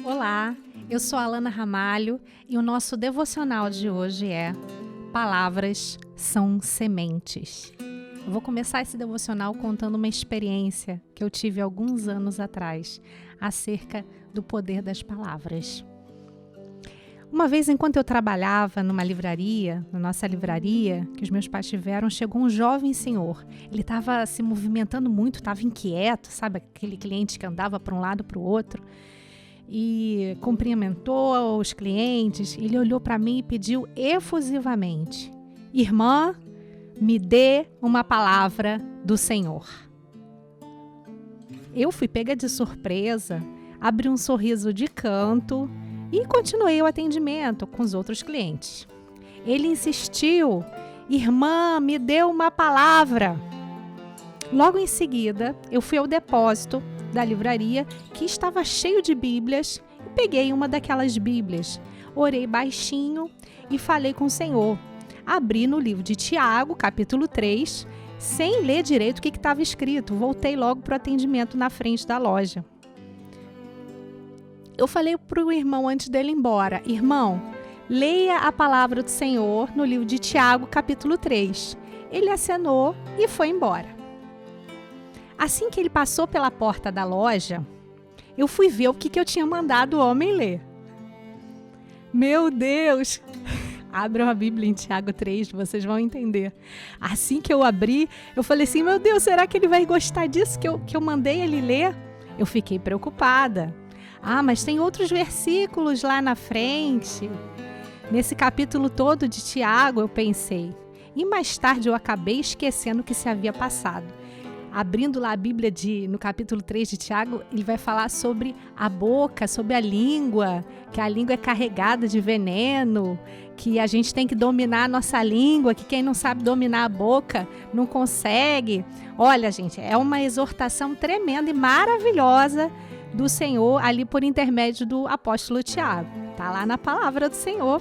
Olá, eu sou a Alana Ramalho e o nosso devocional de hoje é Palavras são sementes. Eu vou começar esse devocional contando uma experiência que eu tive alguns anos atrás acerca do poder das palavras. Uma vez, enquanto eu trabalhava numa livraria, na nossa livraria, que os meus pais tiveram, chegou um jovem senhor. Ele estava se movimentando muito, estava inquieto, sabe? Aquele cliente que andava para um lado para o outro. E cumprimentou os clientes. Ele olhou para mim e pediu efusivamente: Irmã, me dê uma palavra do Senhor. Eu fui pega de surpresa, abri um sorriso de canto e continuei o atendimento com os outros clientes. Ele insistiu: Irmã, me dê uma palavra. Logo em seguida, eu fui ao depósito da livraria, que estava cheio de Bíblias, e peguei uma daquelas Bíblias. Orei baixinho e falei com o Senhor. Abri no livro de Tiago, capítulo 3, sem ler direito o que estava escrito. Voltei logo para o atendimento na frente da loja. Eu falei para o irmão antes dele ir embora: Irmão, leia a palavra do Senhor no livro de Tiago, capítulo 3. Ele acenou e foi embora. Assim que ele passou pela porta da loja, eu fui ver o que eu tinha mandado o homem ler. Meu Deus! Abram a Bíblia em Tiago 3, vocês vão entender. Assim que eu abri, eu falei assim: meu Deus, será que ele vai gostar disso que eu mandei ele ler? Eu fiquei preocupada. Mas tem outros versículos lá na frente. Nesse capítulo todo de Tiago, eu pensei. E mais tarde eu acabei esquecendo o que se havia passado. Abrindo lá a Bíblia no capítulo 3 de Tiago, ele vai falar sobre a boca, sobre a língua, que a língua é carregada de veneno, que a gente tem que dominar a nossa língua, que quem não sabe dominar a boca não consegue. Olha, gente, é uma exortação tremenda e maravilhosa do Senhor ali por intermédio do apóstolo Tiago. Está lá na palavra do Senhor.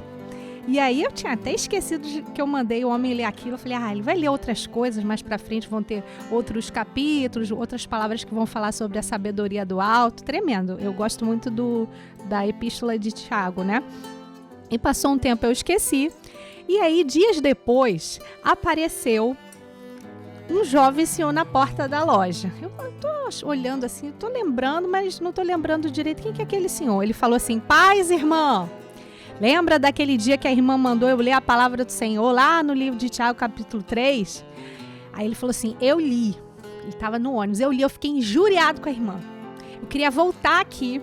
E aí eu tinha até esquecido que eu mandei o homem ler aquilo. Eu falei: ele vai ler outras coisas, mais pra frente vão ter outros capítulos, outras palavras que vão falar sobre a sabedoria do alto. Tremendo. Eu gosto muito da epístola de Tiago, né? E passou um tempo, eu esqueci. E aí, dias depois, apareceu um jovem senhor na porta da loja. Eu tô olhando assim, tô lembrando, mas não tô lembrando direito quem que é aquele senhor. Ele falou assim: Paz, irmã! Lembra daquele dia que a irmã mandou eu ler a palavra do Senhor lá no livro de Tiago, capítulo 3? Aí ele falou assim: eu li. Ele estava no ônibus. Eu li, eu fiquei injuriado com a irmã. Eu queria voltar aqui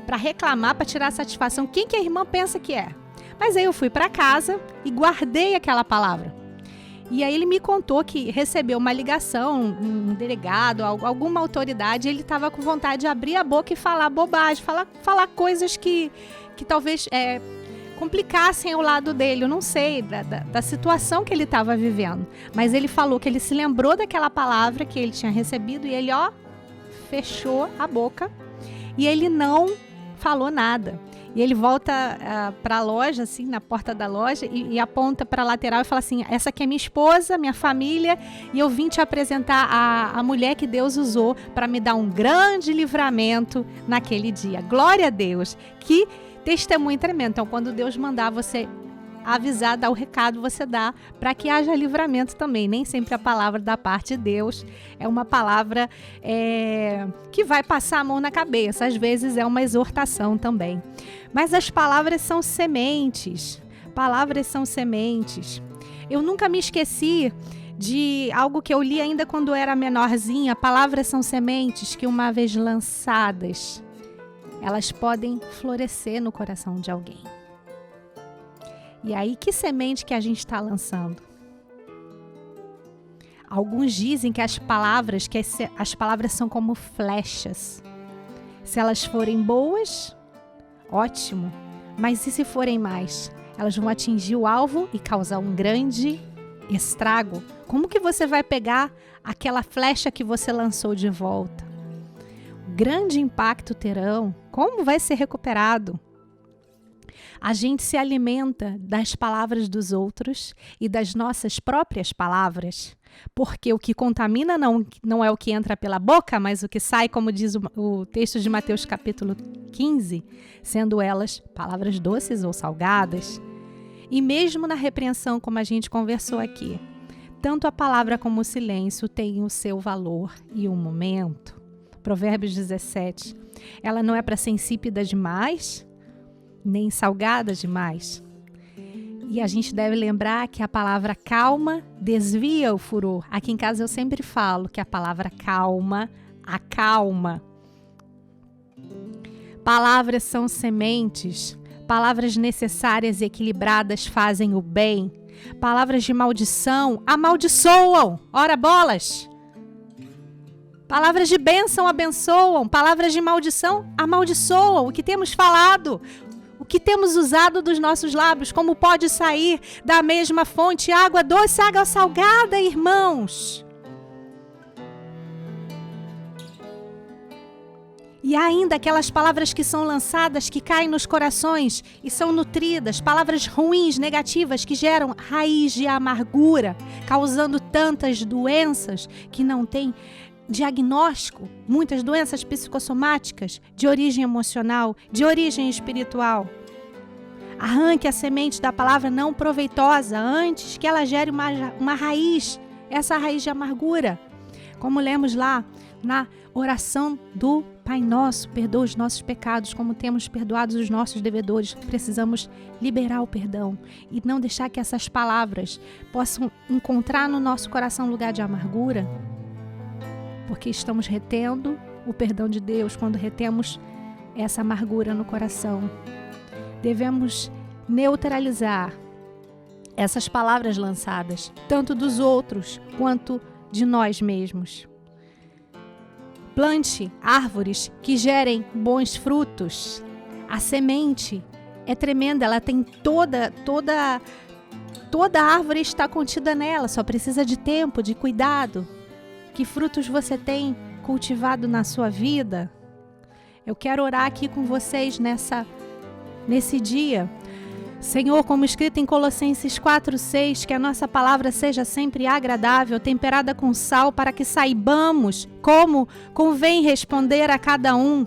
para reclamar, para tirar a satisfação. Quem que a irmã pensa que é? Mas aí eu fui para casa e guardei aquela palavra. E aí ele me contou que recebeu uma ligação, um delegado, alguma autoridade. Ele estava com vontade de abrir a boca e falar bobagem, falar coisas que talvez complicassem o lado dele, eu não sei, da situação que ele estava vivendo. Mas ele falou que ele se lembrou daquela palavra que ele tinha recebido e ele, fechou a boca e ele não falou nada. E ele volta para a loja, assim, na porta da loja e aponta para a lateral e fala assim: essa aqui é minha esposa, minha família, e eu vim te apresentar a mulher que Deus usou para me dar um grande livramento naquele dia. Glória a Deus! Que testemunho tremendo. Então, quando Deus mandar você avisar, dar o recado, você dá para que haja livramento também. Nem sempre a palavra da parte de Deus é uma palavra que vai passar a mão na cabeça. Às vezes é uma exortação também. Mas as palavras são sementes. Palavras são sementes. Eu nunca me esqueci de algo que eu li ainda quando era menorzinha. Palavras são sementes que, uma vez lançadas, elas podem florescer no coração de alguém. E aí, que semente que a gente está lançando? Alguns dizem que as palavras são como flechas. Se elas forem boas, ótimo. Mas e se forem mais? Elas vão atingir o alvo e causar um grande estrago. Como que você vai pegar aquela flecha que você lançou de volta? Grande impacto terão. Como vai ser recuperado? A gente se alimenta das palavras dos outros e das nossas próprias palavras, porque o que contamina não é o que entra pela boca, mas o que sai, como diz o texto de Mateus capítulo 15, sendo elas palavras doces ou salgadas. E mesmo na repreensão, como a gente conversou aqui, tanto a palavra como o silêncio têm o seu valor e um momento. Provérbios 17, ela não é para ser insípida demais, nem salgada demais. E a gente deve lembrar que a palavra calma desvia o furor. Aqui em casa eu sempre falo que a palavra calma acalma. Palavras são sementes. Palavras necessárias e equilibradas fazem o bem. Palavras de maldição amaldiçoam. Ora bolas! Palavras de bênção abençoam. Palavras de maldição amaldiçoam. O que temos falado, o que temos usado dos nossos lábios, como pode sair da mesma fonte água doce, água salgada, irmãos? E ainda aquelas palavras que são lançadas, que caem nos corações e são nutridas, palavras ruins, negativas, que geram raiz de amargura, causando tantas doenças que não têm diagnóstico, muitas doenças psicossomáticas, de origem emocional, de origem espiritual. Arranque a semente da palavra não proveitosa antes que ela gere uma raiz, essa raiz de amargura. Como lemos lá na oração do Pai Nosso, perdoa os nossos pecados como temos perdoado os nossos devedores. Precisamos liberar o perdão e não deixar que essas palavras possam encontrar no nosso coração lugar de amargura, porque estamos retendo o perdão de Deus quando retemos essa amargura no coração. Devemos neutralizar essas palavras lançadas, tanto dos outros quanto de nós mesmos. Plante árvores que gerem bons frutos. A semente é tremenda, ela tem toda a árvore está contida nela, só precisa de tempo, de cuidado. Que frutos você tem cultivado na sua vida? Eu quero orar aqui com vocês nesse dia. Senhor, como escrito em Colossenses 4:6, que a nossa palavra seja sempre agradável, temperada com sal, para que saibamos como convém responder a cada um.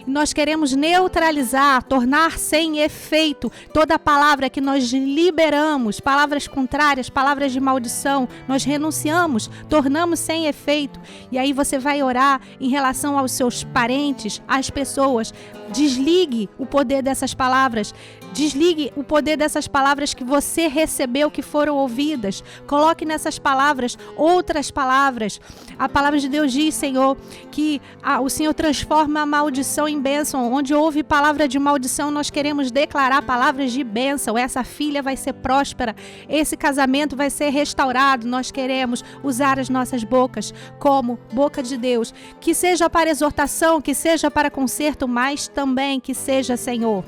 Nós queremos neutralizar, tornar sem efeito toda palavra que nós liberamos, palavras contrárias, palavras de maldição, nós renunciamos, tornamos sem efeito. E aí você vai orar em relação aos seus parentes, às pessoas. Desligue o poder dessas palavras. Desligue o poder dessas palavras que você recebeu, que foram ouvidas. Coloque nessas palavras outras palavras. A palavra de Deus diz, Senhor, que o Senhor transforma a maldição em bênção. Onde houve palavra de maldição, nós queremos declarar palavras de bênção. Essa filha vai ser próspera. Esse casamento vai ser restaurado. Nós queremos usar as nossas bocas como boca de Deus. Que seja para exortação, que seja para conserto, mas também que seja, Senhor,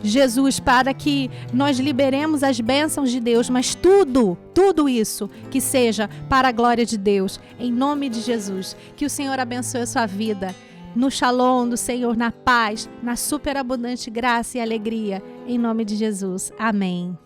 Jesus, para que nós liberemos as bênçãos de Deus, mas tudo isso que seja para a glória de Deus, em nome de Jesus. Que o Senhor abençoe a sua vida, no shalom do Senhor, na paz, na superabundante graça e alegria, em nome de Jesus. Amém.